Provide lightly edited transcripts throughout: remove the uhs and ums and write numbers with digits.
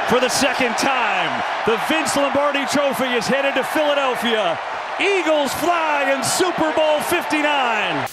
For the second time, the Vince Lombardi Trophy is headed to Philadelphia. Eagles fly in Super Bowl 59.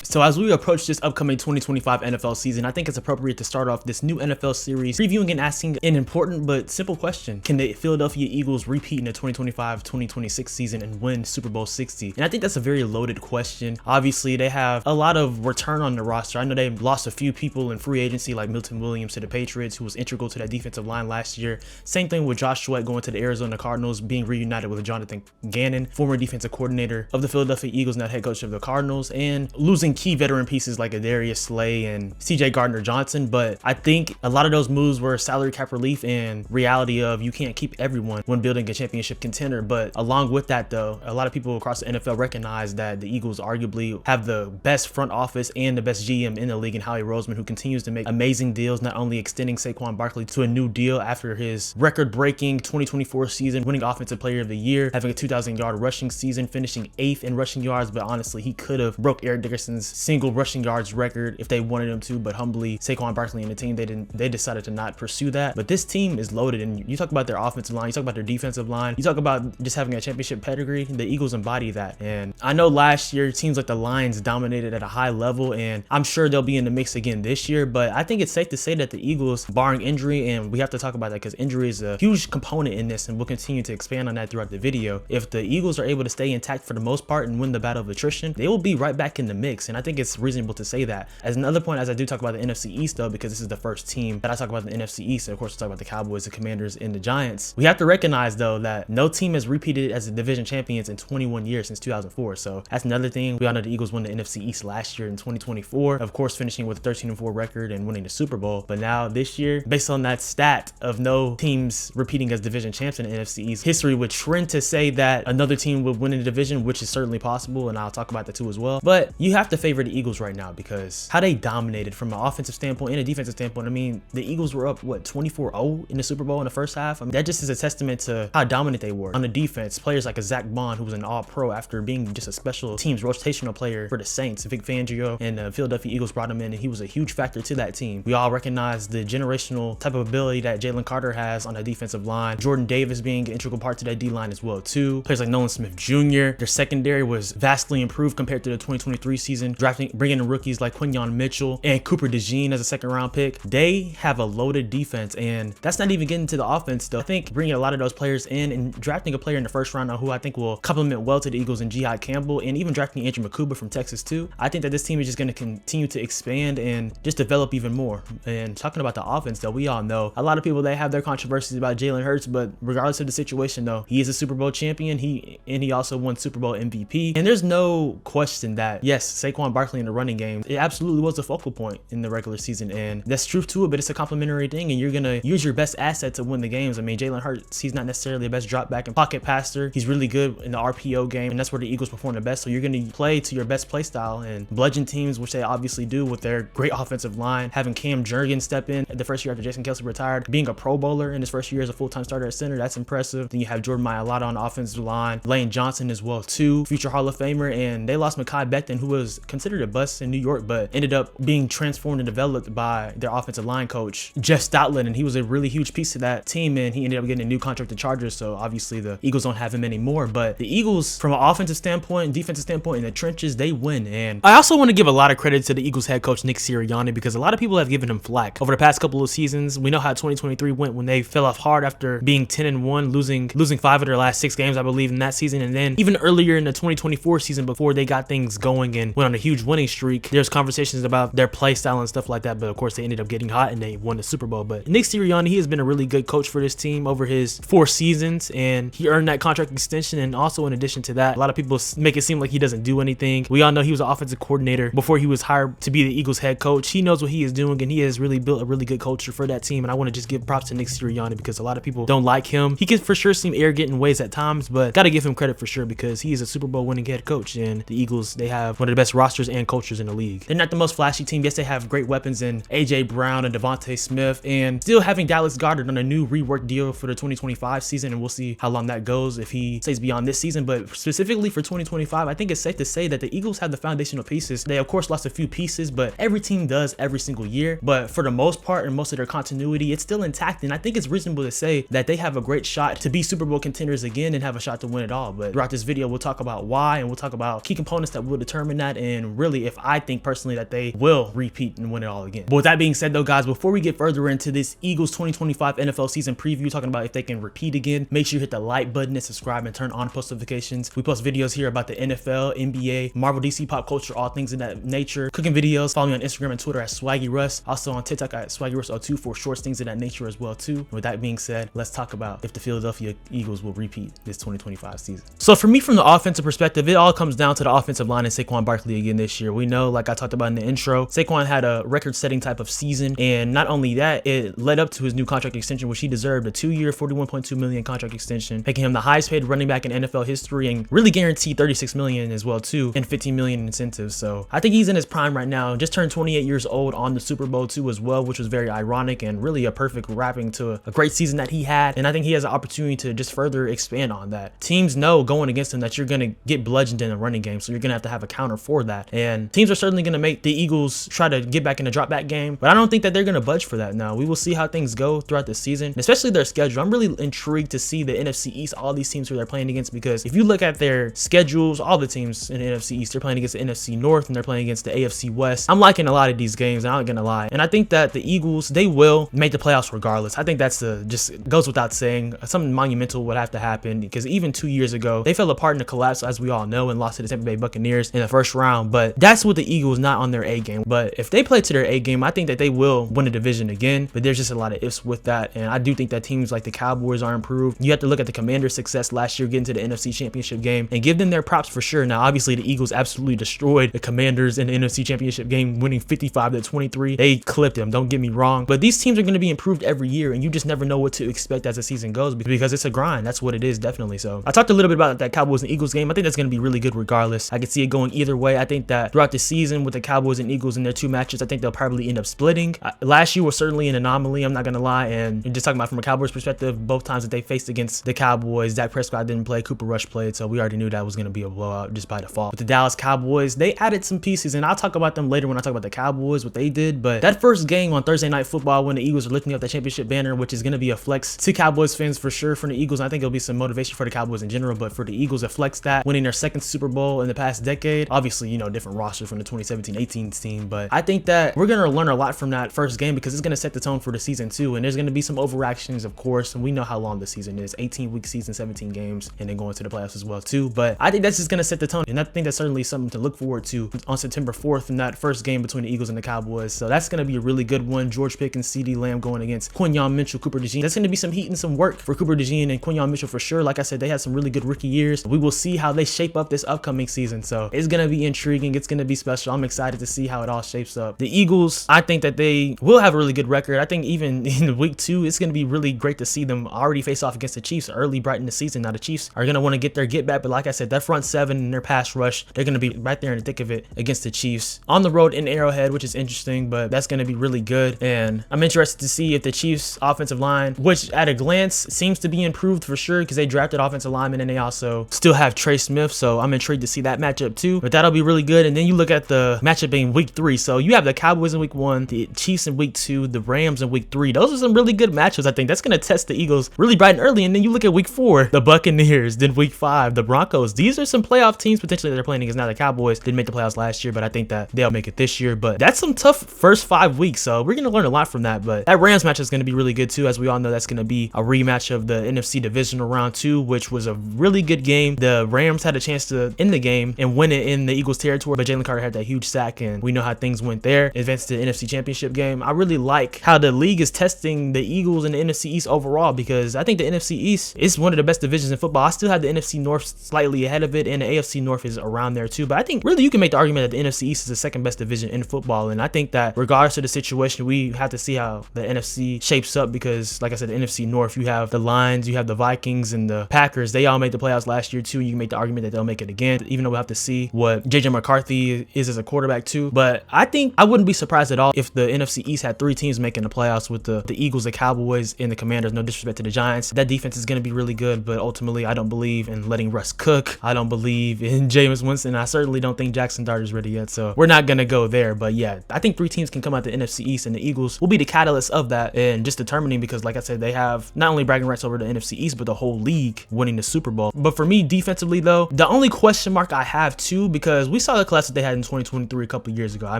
So as we approach this upcoming 2025 NFL season, I think it's appropriate to start off this new NFL series previewing and asking an important but simple question. Can the Philadelphia Eagles repeat in the 2025-2026 season and win Super Bowl 60? And I think that's a very loaded question. Obviously, they have a lot of return on the roster. I know they lost a few people in free agency like Milton Williams to the Patriots, who was integral to that defensive line last year. Same thing with Josh Sweat going to the Arizona Cardinals, being reunited with Jonathan Gannon, former defensive coordinator of the Philadelphia Eagles, now head coach of the Cardinals, and losing key veteran pieces like Adarius Slay and CJ Gardner-Johnson. But I think a lot of those moves were salary cap relief and reality of you can't keep everyone when building a championship contender. But along with that though, a lot of people across the NFL recognize that the Eagles arguably have the best front office and the best GM in the league in Howie Roseman, who continues to make amazing deals, not only extending Saquon Barkley to a new deal after his record-breaking 2024 season, winning Offensive Player of the Year, having a 2,000-yard rushing season, finishing 8th in rushing yards. But honestly, he could have broke Eric Dickerson's single rushing yards record if they wanted him to, but humbly Saquon Barkley and the team, they decided to not pursue that. But this team is loaded, and you talk about their offensive line, you talk about their defensive line, you talk about just having a championship pedigree. The Eagles embody that. And I know last year teams like the Lions dominated at a high level, and I'm sure they'll be in the mix again this year. But I think it's safe to say that the Eagles, barring injury, and we have to talk about that because injury is a huge component in this, and we'll continue to expand on that throughout the video. If the Eagles are able to stay intact for the most part and win the battle of attrition, they will be right back in the mix. And I think it's reasonable to say that. As another point, as I do talk about the NFC East though, because this is the first team that I talk about the NFC East, and of course we'll talk about the Cowboys, the Commanders, and the Giants, we have to recognize though that no team has repeated as the division champions in 21 years since 2004. So that's another thing. We all know the Eagles won the NFC East last year in 2024, of course finishing with a 13-4 record and winning the Super Bowl. But now this year, based on that stat of no teams repeating as division champs in the NFC East, history would trend to say that another team would win in the division, which is certainly possible, and I'll talk about that too as well. But you have to favor the Eagles right now because how they dominated from an offensive standpoint and a defensive standpoint. I mean, the Eagles were up, what, 24-0 in the Super Bowl in the first half? I mean, that just is a testament to how dominant they were. On the defense, players like a Zach Bond, who was an all-pro after being just a special teams rotational player for the Saints. Vic Fangio and the Philadelphia Eagles brought him in, and he was a huge factor to that team. We all recognize the generational type of ability that Jalen Carter has on the defensive line. Jordan Davis being an integral part to that D-line as well, too. Players like Nolan Smith Jr. Their secondary was vastly improved compared to the 2023 season, bringing in rookies like Quinyon Mitchell and Cooper DeJean as a second-round pick. They have a loaded defense, and that's not even getting to the offense though. I think bringing a lot of those players in and drafting a player in the first round who I think will complement well to the Eagles and Jihad Campbell, and even drafting Andrew McCuba from Texas too. I think that this team is just going to continue to expand and just develop even more. And talking about the offense though, we all know a lot of people, they have their controversies about Jalen Hurts, but regardless of the situation though, he is a Super Bowl champion. He also won Super Bowl MVP, and there's no question that yes, Saquon Barkley in the running game, it absolutely was a focal point in the regular season, and that's truth to it. But it's a complementary thing, and you're gonna use your best asset to win the games. I mean, Jalen Hurts, he's not necessarily the best drop back and pocket passer. He's really good in the RPO game, and that's where the Eagles perform the best. So you're gonna play to your best play style and bludgeon teams, which they obviously do with their great offensive line. Having Cam Jurgens step in the first year after Jason Kelce retired, being a Pro Bowler in his first year as a full-time starter at center, that's impressive. Then you have Jordan Mailata on the offensive line, Lane Johnson as well too, future Hall of Famer, and they lost Mekhi Becton, who was considered a bust in New York, but ended up being transformed and developed by their offensive line coach Jeff Stoutland, and he was a really huge piece to that team, and he ended up getting a new contract with the Chargers. So obviously the Eagles don't have him anymore, but the Eagles, from an offensive standpoint, defensive standpoint, in the trenches, they win. And I also want to give a lot of credit to the Eagles head coach Nick Sirianni, because a lot of people have given him flack over the past couple of seasons. We know how 2023 went when they fell off hard after being 10-1, losing 5 of their last 6 games, I believe, in that season. And then even earlier in the 2024 season, before they got things going and went on a huge winning streak, there's conversations about their play style and stuff like that. But of course, they ended up getting hot and they won the Super Bowl. But Nick Sirianni, he has been a really good coach for this team over his 4 seasons, and he earned that contract extension. And also, in addition to that, a lot of people make it seem like he doesn't do anything. We all know he was an offensive coordinator before he was hired to be the Eagles head coach. He knows what he is doing, and he has really built a really good culture for that team. And I want to just give props to Nick Sirianni, because a lot of people don't like him. He can for sure seem arrogant in ways at times, but gotta give him credit for sure, because he is a Super Bowl winning head coach, and the Eagles, they have one of the best rosters rosters and cultures in the league. They're not the most flashy team. Yes, they have great weapons in AJ Brown and Devontae Smith, and still having Dallas Goedert on a new rework deal for the 2025 season, and we'll see how long that goes if he stays beyond this season. But specifically for 2025, I think it's safe to say that the Eagles have the foundational pieces. They of course lost a few pieces, but every team does every single year. But for the most part and most of their continuity, it's still intact, and I think it's reasonable to say that they have a great shot to be Super Bowl contenders again and have a shot to win it all. But throughout this video, we'll talk about why, and we'll talk about key components that will determine that, and really if I think personally that they will repeat and win it all again. But with that being said though, guys, before we get further into this Eagles 2025 NFL season preview, talking about if they can repeat again, make sure you hit the like button and subscribe and turn on post notifications. We post videos here about the NFL, NBA, Marvel, DC, pop culture, all things in that nature. Cooking videos. Follow me on Instagram and Twitter at Swaggy Russ. Also on TikTok at Swaggy Russ02 for shorts, things of that nature as well too. And with that being said, let's talk about if the Philadelphia Eagles will repeat this 2025 season. So for me, from the offensive perspective, it all comes down to the offensive line and Saquon Barkley again this year. We know, like I talked about in the intro, Saquon had a record-setting type of season, and not only that, it led up to his new contract extension, which he deserved, a 2-year, $41.2 million contract extension, making him the highest-paid running back in NFL history, and really guaranteed $36 million as well too, and $15 million in incentives. So I think he's in his prime right now. Just turned 28 years old on the Super Bowl too as well, which was very ironic and really a perfect wrapping to a great season that he had. And I think he has an opportunity to just further expand on that. Teams know going against him that you're going to get bludgeoned in a running game, so you're going to have a counter for that. And teams are certainly going to make the Eagles try to get back in the drop back game, but I don't think that they're going to budge for that now. We will see how things go throughout the season, especially their schedule. I'm really intrigued to see the NFC East, all these teams who they're playing against, because if you look at their schedules, all the teams in the NFC East, they're playing against the NFC North and they're playing against the AFC West. I'm liking a lot of these games, I'm not going to lie. And I think that the Eagles, they will make the playoffs regardless. I think that's just goes without saying. Something monumental would have to happen, because even 2 years ago, they fell apart in the collapse, as we all know, and lost to the Tampa Bay Buccaneers in the first round. But that's with the Eagles not on their A game. But if they play to their A game, I think that they will win a division again. But there's just a lot of ifs with that. And I do think that teams like the Cowboys are improved. You have to look at the Commanders' success last year getting to the NFC Championship game and give them their props for sure. Now, obviously, the Eagles absolutely destroyed the Commanders in the NFC Championship game, winning 55-23. They clipped them, don't get me wrong. But these teams are going to be improved every year, and you just never know what to expect as the season goes, because it's a grind. That's what it is, definitely. So I talked a little bit about that Cowboys and Eagles game. I think that's going to be really good regardless. I could see it going either way. I think that throughout the season with the Cowboys and Eagles in their two matches, I think they'll probably end up splitting. Last year was certainly an anomaly, I'm not going to lie. And just talking about from a Cowboys perspective, both times that they faced against the Cowboys, Dak Prescott didn't play, Cooper Rush played, so we already knew that was going to be a blowout just by default. With the Dallas Cowboys, they added some pieces, and I'll talk about them later when I talk about the Cowboys, what they did. But that first game on Thursday Night Football, when the Eagles are lifting up the championship banner, which is going to be a flex to Cowboys fans for sure from the Eagles, and I think it'll be some motivation for the Cowboys in general, but for the Eagles to flex that, winning their second Super Bowl in the past decade, obviously, you know, different roster from the 2017-18 team, but I think that we're going to learn a lot from that first game, because it's going to set the tone for the season too. And there's going to be some overreactions, of course, and we know how long the season is, 18-week season, 17 games, and then going to the playoffs as well too. But I think that's just going to set the tone, and I think that's certainly something to look forward to on September 4th in that first game between the Eagles and the Cowboys. So that's going to be a really good one. George Pickens, CeeDee Lamb going against Quinyon Mitchell, Cooper DeJean. That's going to be some heat and some work for Cooper DeJean and Quinyon Mitchell for sure. Like I said, they had some really good rookie years. We will see how they shape up this upcoming season. So it's going to be intriguing. It's going to be special. I'm excited to see how it all shapes up. The Eagles, I think that they will have a really good record. I think even in week 2, it's going to be really great to see them already face off against the Chiefs early, bright in the season. Now the Chiefs are going to want to get their get back, but like I said, that front seven and their pass rush, they're going to be right there in the thick of it against the Chiefs on the road in Arrowhead, which is interesting, but that's going to be really good. And I'm interested to see if the Chiefs offensive line, which at a glance seems to be improved for sure, because they drafted offensive linemen and they also still have Trey Smith, so I'm intrigued to see that matchup too. But that'll be really good. And then you look at the matchup being week 3, so you have the Cowboys in week 1, the Chiefs in week 2, the Rams in week 3. Those are some really good matchups. I think that's going to test the Eagles really bright and early. And then you look at week 4, the Buccaneers, then week 5, the Broncos. These are some playoff teams potentially that they're playing against. Now the Cowboys didn't make the playoffs last year, but I think that they'll make it this year. But that's some tough first 5 weeks, so we're going to learn a lot from that. But that Rams match is going to be really good too. As we all know, that's going to be a rematch of the NFC divisional round 2, which was a really good game. The Rams had a chance to end the game and win it in the Eagles territory, but Jalen Carter had that huge sack, and we know how things went there. Advanced to the NFC Championship game. I really like how the league is testing the Eagles and the NFC East overall, because I think the NFC East is one of the best divisions in football. I still have the NFC North slightly ahead of it, and the AFC North is around there too. But I think really you can make the argument that the NFC East is the second best division in football, and I think that regardless of the situation, we have to see how the NFC shapes up, because like I said, the NFC North, you have the Lions, you have the Vikings, and the Packers. They all made the playoffs last year too. You can make the argument that they'll make it again, even though we'll have to see what JJ McCarthy is as a quarterback too. But I think I wouldn't be surprised at all if the NFC East had 3 teams making the playoffs with the Eagles, the Cowboys, and the Commanders. No disrespect to the Giants. That defense is going to be really good, but ultimately I don't believe in letting Russ cook. I don't believe in Jameis Winston. I certainly don't think Jackson Dart is ready yet, so we're not going to go there. But yeah, I think 3 teams can come out the NFC East, and the Eagles will be the catalyst of that and just determining, because like I said, they have not only bragging rights over the NFC East, but the whole league winning the Super Bowl. But for me, defensively though, the only question mark I have too, because we saw the class that they had in 2023 a couple of years ago. I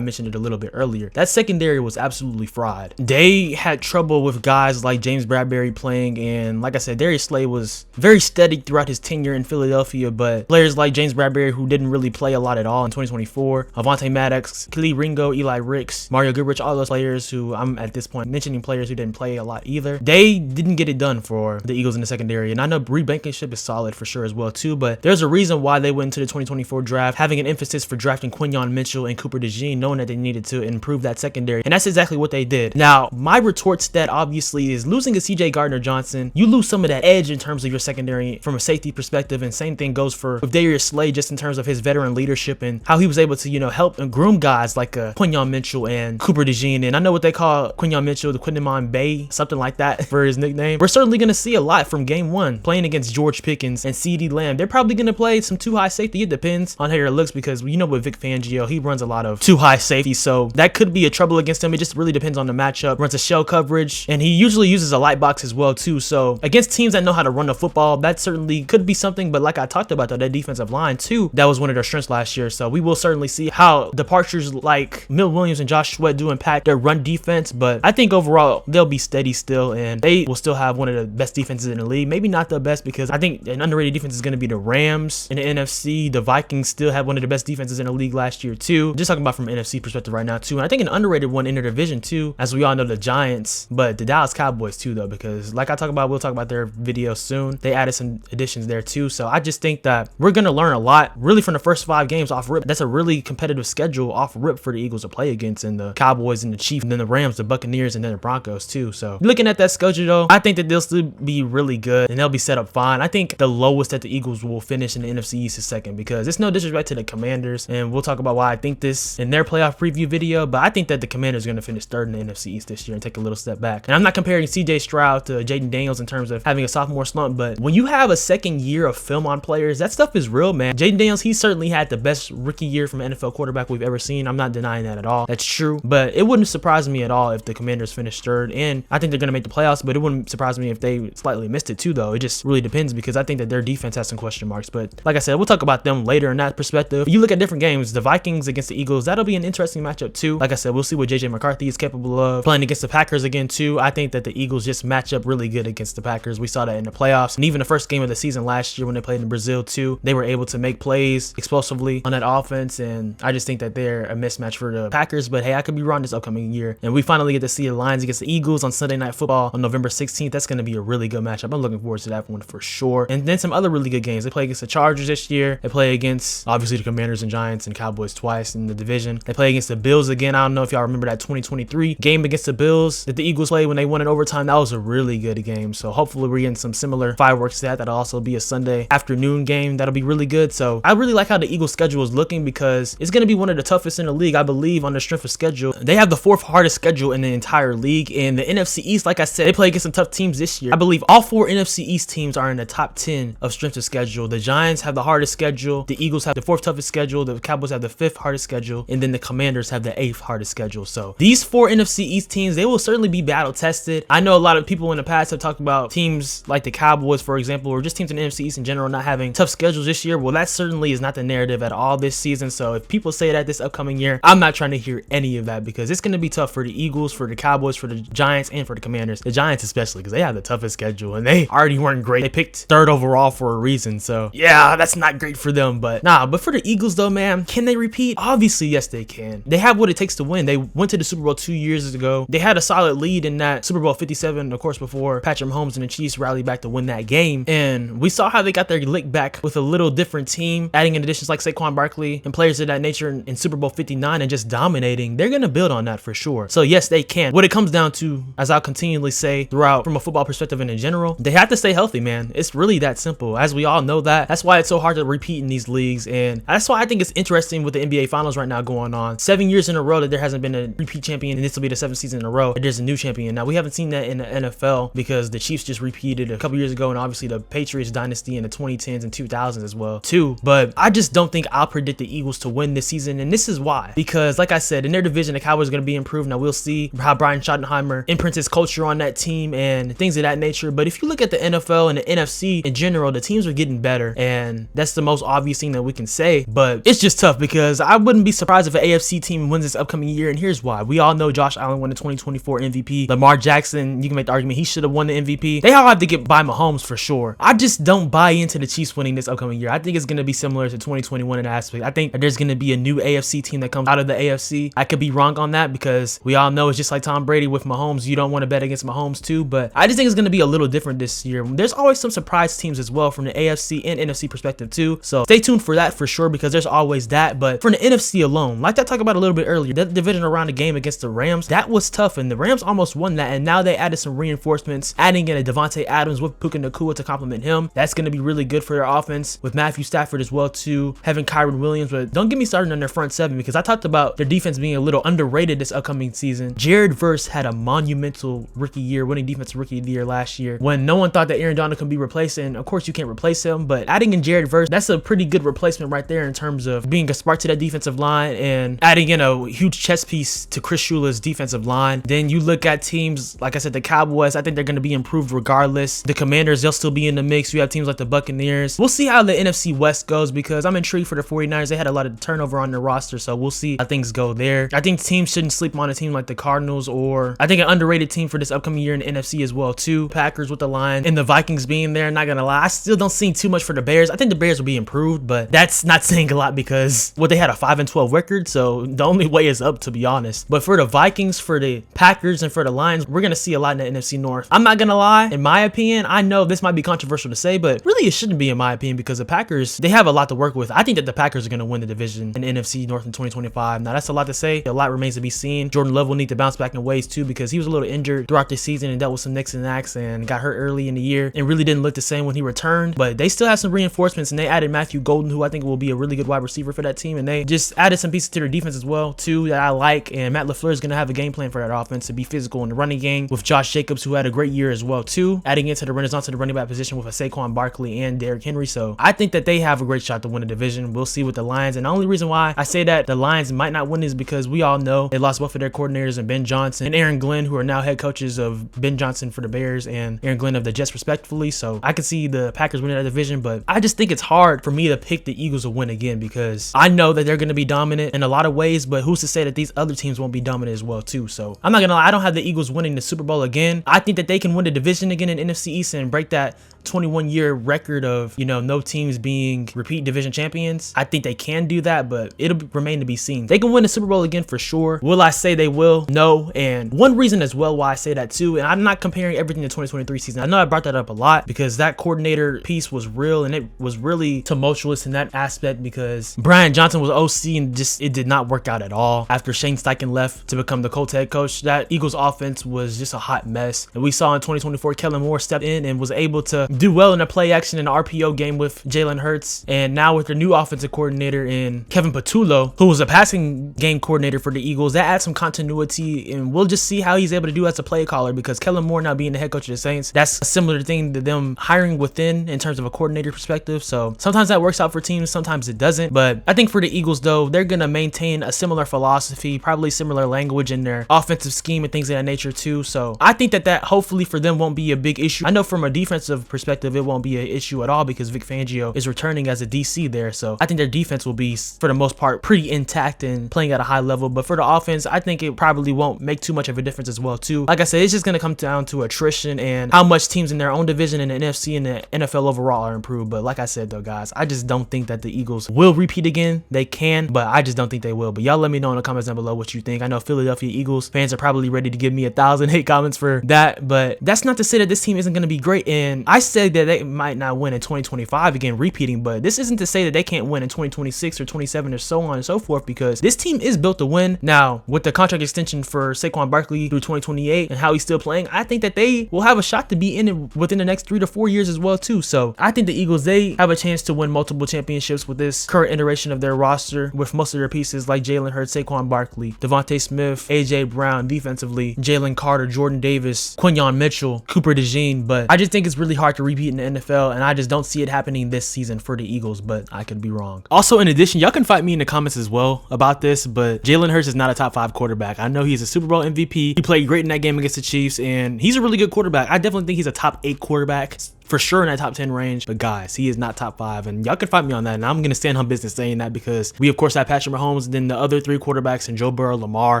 mentioned it a little bit earlier. That secondary was absolutely fried. They had trouble with guys like James Bradbury playing, and like I said, Darius Slay was very steady throughout his tenure in Philadelphia, but players like James Bradbury, who didn't really play a lot at all in 2024, Avonte Maddox, Khalil Ringo, Eli Ricks, Mario Goodrich, all those players who I'm at this point mentioning players who didn't play a lot either, they didn't get it done for the Eagles in the secondary. And I know Reed Blankenship is solid for sure as well too, but there's a reason why they went into the 2024 draft having an emphasis for drafting Quinyon Mitchell and Cooper DeJean, knowing that they needed to improve that secondary, and that's exactly what they did. Now, my retort to that obviously is losing a CJ Gardner-Johnson, you lose some of that edge in terms of your secondary from a safety perspective, and same thing goes for with Darius Slay, just in terms of his veteran leadership and how he was able to, help and groom guys like Quinyon Mitchell and Cooper DeJean. And I know what they call Quinyon Mitchell, the Quinimon Bay, something like that for his nickname. We're certainly going to see a lot from game 1 playing against George Pickens and CeeDee Lamb. They're probably going to play some too high safety. It depends on how it looks, because with Vic Fangio, he runs a lot of too high safety, so that could be a trouble against him. It just really depends on the matchup. Runs a shell coverage, and he usually uses a light box as well too. So against teams that know how to run the football, that certainly could be something. But like I talked about though, that defensive line too, that was one of their strengths last year. So we will certainly see how departures like Milt Williams and Josh Sweat do impact their run defense. But I think overall they'll be steady still, and they will still have one of the best defenses in the league. Maybe not the best, because I think an underrated defense is going to be the Rams in the NFC. The Vikings still had one of the best defenses in the league last year too. Just talking about from an NFC perspective right now too. And I think an underrated one in the division too, as we all know, the Giants, but the Dallas Cowboys too though, because like we'll talk about their video soon. They added some additions there too. So I just think that we're going to learn a lot really from the first 5 games off rip. That's a really competitive schedule off rip for the Eagles to play against, and the Cowboys and the Chiefs, and then the Rams, the Buccaneers, and then the Broncos too. So looking at that schedule though, I think that they'll still be really good and they'll be set up fine. I think the lowest that the Eagles will finish in the NFC East is second, because it's no disrespect to the Commanders, and we'll talk about why I think this in their playoff preview video, but I think that the Commanders are going to finish 3rd in the NFC East this year and take a little step back. And I'm not comparing CJ Stroud to Jaden Daniels in terms of having a sophomore slump, but when you have a second year of film on players, that stuff is real, man. Jaden Daniels, he certainly had the best rookie year from an NFL quarterback we've ever seen. I'm not denying that at all. That's true, but it wouldn't surprise me at all if the Commanders finished 3rd, and I think they're going to make the playoffs, but it wouldn't surprise me if they slightly missed it too though. It just really depends, because I think that their defense has some question marks, but like I said, we'll talk about them later in that perspective. You look at different games, the Vikings against the Eagles, that'll be an interesting matchup too. Like I said, we'll see what JJ McCarthy is capable of playing against the Packers again too. I think that the Eagles just match up really good against the Packers. We saw that in the playoffs, and even the first game of the season last year when they played in Brazil too, they were able to make plays explosively on that offense, and I just think that they're a mismatch for the Packers. But hey, I could be wrong this upcoming year, and we finally get to see the Lions against the Eagles on Sunday Night Football on November 16th. That's going to be a really good matchup. I'm looking forward to that one for sure. And then some other really good games. They play against the Chargers this year. They play against obviously the Commanders and Giants and Cowboys twice in the division. They play against the Bills again. I don't know if y'all remember that 2023 game against the Bills that the Eagles played when they won in overtime. That was a really good game. So hopefully we're getting some similar fireworks to that. That'll also be a Sunday afternoon game. That'll be really good. So I really like how the Eagles schedule is looking, because it's going to be one of the toughest in the league, I believe, on the strength of schedule. They have the 4th hardest schedule in the entire league. And the NFC East, like I said, they play against some tough teams this year. I believe all 4 NFC East teams are in the top 10 of strength of schedule. The Giants have the hardest schedule. The Eagles have the 4th toughest schedule. The Cowboys have the 5th hardest schedule. And then the Commanders have the 8th hardest schedule. So these 4 NFC East teams, they will certainly be battle tested. I know a lot of people in the past have talked about teams like the Cowboys, for example, or just teams in the NFC East in general not having tough schedules this year. Well, that certainly is not the narrative at all this season. So if people say that this upcoming year, I'm not trying to hear any of that, because it's going to be tough for the Eagles, for the Cowboys, for the Giants, and for the Commanders. The Giants especially, because they have the toughest schedule and they already weren't great. They picked 3rd overall for a reason. So yeah, that's not great for them. But but for the Eagles though, man, can they repeat? Obviously, yes, they can. They have what it takes to win. They went to the Super Bowl 2 years ago. They had a solid lead in that Super Bowl 57, of course, before Patrick Mahomes and the Chiefs rallied back to win that game. And we saw how they got their lick back with a little different team, adding in additions like Saquon Barkley and players of that nature in Super Bowl 59 and just dominating. They're going to build on that for sure. So yes, they can. What it comes down to, as I'll continually say throughout from a football perspective and in general, they have to stay healthy, man. It's really that simple. As we all know that. That's why it's so hard to repeat in these leagues. And that's why think it's interesting with the NBA Finals right now going on. 7 years in a row that there hasn't been a repeat champion, and this will be the 7th season in a row that there's a new champion. Now, we haven't seen that in the NFL because the Chiefs just repeated a couple years ago, and obviously the Patriots dynasty in the 2010s and 2000s as well too. But I just don't think I'll predict the Eagles to win this season, and this is why. Because like I said, in their division, the Cowboys are going to be improved. Now, we'll see how Brian Schottenheimer imprints his culture on that team and things of that nature. But if you look at the NFL and the NFC in general, the teams are getting better, and that's the most obvious thing that we can say. But it's just tough because I wouldn't be surprised if an AFC team wins this upcoming year, and here's why. We all know Josh Allen won the 2024 MVP. Lamar Jackson, you can make the argument he should have won the MVP. They all have to get by Mahomes for sure. I just don't buy into the Chiefs winning this upcoming year. I think it's going to be similar to 2021 in that aspect. I think there's going to be a new AFC team that comes out of the AFC. I could be wrong on that because we all know it's just like Tom Brady with Mahomes. You don't want to bet against Mahomes too, but I just think it's going to be a little different this year. There's always some surprise teams as well from the AFC and NFC perspective too, so stay tuned for that for sure because there's always that. But for the NFC alone, like I talked about a little bit earlier, that division around the game against the Rams, that was tough, and the Rams almost won that, and now they added some reinforcements, adding in a Devontae Adams with Puka Nacua to complement him. That's going to be really good for their offense with Matthew Stafford as well too, having Kyron Williams. But don't get me started on their front seven because I talked about their defense being a little underrated this upcoming season. Jared Verse had a monumental rookie year, winning defensive rookie of the year last year when no one thought that Aaron Donald could be replaced, and of course you can't replace him, but adding in Jared Verse, that's a pretty good replacement right there in terms of being a spark to that defensive line and adding in a huge chess piece to Chris Shula's defensive line. Then you look at teams, like I said, the Cowboys, I think they're going to be improved regardless. The Commanders, they'll still be in the mix. You have teams like the Buccaneers. We'll see how the NFC West goes because I'm intrigued for the 49ers. They had a lot of turnover on their roster, so we'll see how things go there. I think teams shouldn't sleep on a team like the Cardinals, or I think an underrated team for this upcoming year in the NFC as well too. Packers with the Lions and the Vikings being there. Not gonna lie, I still don't see too much for the Bears. I think the Bears will be improved, but that's not saying a lot because they had a 5-12 record, so the only way is up, to be honest. But for the Vikings, for the Packers, and for the Lions, we're gonna see a lot in the NFC North. I'm not gonna lie, in my opinion, I know this might be controversial to say, but really it shouldn't be in my opinion because the Packers, they have a lot to work with. I think that the Packers are gonna win the division in the NFC North in 2025. Now that's a lot to say. A lot remains to be seen. Jordan Love will need to bounce back in ways too because he was a little injured throughout the season and dealt with some nicks and knacks and got hurt early in the year and really didn't look the same when he returned. But they still have some reinforcements, and they added Matthew Golden, who I think will be a really good wide receiver for that team, and they just added some pieces to their defense as well too that I like. And Matt LaFleur is going to have a game plan for that offense to be physical in the running game with Josh Jacobs, who had a great year as well too, adding into the renaissance of the running back position with a Saquon Barkley and Derrick Henry. So I think that they have a great shot to win the division. We'll see with the Lions, and the only reason why I say that the Lions might not win is because we all know they lost both of their coordinators in Ben Johnson and Aaron Glenn, who are now head coaches of Ben Johnson for the Bears and Aaron Glenn of the Jets respectively. So I could see the Packers winning that division, but I just think it's hard for me to pick the Eagles to win again because I know that they're going to be dominant in a lot of ways, but who's to say that these other teams won't be dominant as well too. So I'm not gonna lie, I don't have the Eagles winning the Super Bowl again. I think that they can win the division again in NFC East and break that 21-year record of, no teams being repeat division champions. I think they can do that, but it'll remain to be seen. They can win the Super Bowl again for sure. Will I say they will? No. And one reason as well why I say that too, and I'm not comparing everything to 2023 season. I know I brought that up a lot because that coordinator piece was real and it was really tumultuous in that aspect because Brian Johnson was OC and just it did not work out at all. After Shane Steichen left to become the Colts head coach, that Eagles offense was just a hot mess. And we saw in 2024 Kellen Moore stepped in and was able to do well in the play action and RPO game with Jalen Hurts. And now with their new offensive coordinator in Kevin Patullo, who was a passing game coordinator for the Eagles, that adds some continuity, and we'll just see how he's able to do as a play caller because Kellen Moore now being the head coach of the Saints, that's a similar thing to them hiring within in terms of a coordinator perspective. So sometimes that works out for teams, sometimes it doesn't. But I think for the Eagles though, they're going to maintain a similar philosophy, probably similar language in their offensive scheme and things of that nature too. So I think that hopefully for them won't be a big issue. I know from a defensive perspective, it won't be an issue at all because Vic Fangio is returning as a DC there. So I think their defense will be, for the most part, pretty intact and playing at a high level. But for the offense, I think it probably won't make too much of a difference as well too. Like I said, it's just going to come down to attrition and how much teams in their own division in the NFC and the NFL overall are improved. But like I said though, guys, I just don't think that the Eagles will repeat again. They can, but I just don't think they will. But y'all let me know in the comments down below what you think. I know Philadelphia Eagles fans are probably ready to give me 1,000 hate comments for that, but that's not to say that this team isn't going to be great. And I say that they might not win in 2025, again repeating, but this isn't to say that they can't win in 2026 or 27 or so on and so forth, because this team is built to win. Now, with the contract extension for Saquon Barkley through 2028 and how he's still playing, I think that they will have a shot to be in it within the next 3 to 4 years as well too. So I think the Eagles, they have a chance to win multiple championships with this current iteration of their roster, with most of their pieces like Jalen Hurts, Saquon Barkley, Devontae Smith, AJ Brown defensively, Jalen Carter, Jordan Davis, Quinyon Mitchell, Cooper DeJean. But I just think it's really hard to repeat in the NFL, and I just don't see it happening this season for the Eagles, but I could be wrong. Also, in addition, y'all can fight me in the comments as well about this, but Jalen Hurts is not a top 5 quarterback. I know he's a Super Bowl MVP. He played great in that game against the Chiefs, and he's a really good quarterback. I definitely think he's a top 8 quarterback, for sure in that top 10 range. But guys, he is not top 5, and y'all can fight me on that, and I'm gonna stand on business saying that, because we of course have Patrick Mahomes, and then the other 3 quarterbacks, and Joe Burrow, Lamar,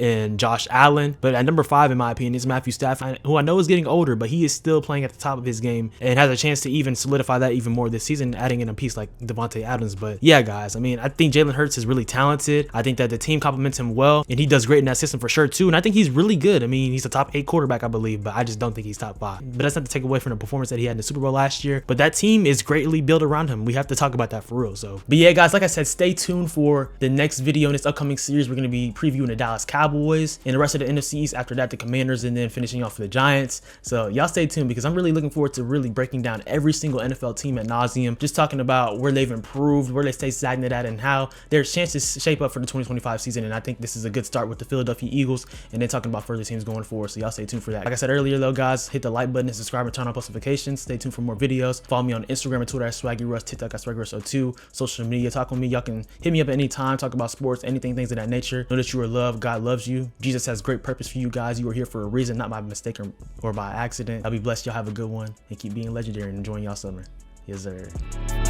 and Josh Allen. But at number 5, in my opinion, is Matthew Stafford, who I know is getting older, but he is still playing at the top of his game and has a chance to even solidify that even more this season, adding in a piece like Devontae Adams. But yeah, guys, I mean, I think Jalen Hurts is really talented. I think that the team complements him well, and he does great in that system for sure too. And I think he's really good. I mean, he's a top 8 quarterback, I believe, but I just don't think he's top 5. But that's not to take away from the performance that he had in the Super Bowl last year. But that team is greatly built around him. We have to talk about that for real. So, but yeah, guys, like I said, stay tuned for the next video in this upcoming series. We're going to be previewing the Dallas Cowboys and the rest of the NFC East. After that, the Commanders, and then finishing off for the Giants. So y'all stay tuned, because I'm really looking forward to really breaking down every single NFL team ad nauseum, just talking about where they've improved, where they stay stagnant at, and how their chances shape up for the 2025 season. And I think this is a good start with the Philadelphia Eagles, and then talking about further teams going forward. So y'all stay tuned for that. Like I said earlier though, guys, hit the like button and subscribe and turn on post notifications. Stay tuned for more videos. Follow me on Instagram and Twitter at SwaggyRuss, TikTok at SwaggyRuss02. Social media, talk with me. Y'all can hit me up at any time, talk about sports, anything, things of that nature. Know that you are loved. God loves you. Jesus has great purpose for you guys. You are here for a reason, not by mistake or by accident. I'll be blessed. Y'all have a good one, and keep being legendary and enjoying y'all summer. Yes, sir.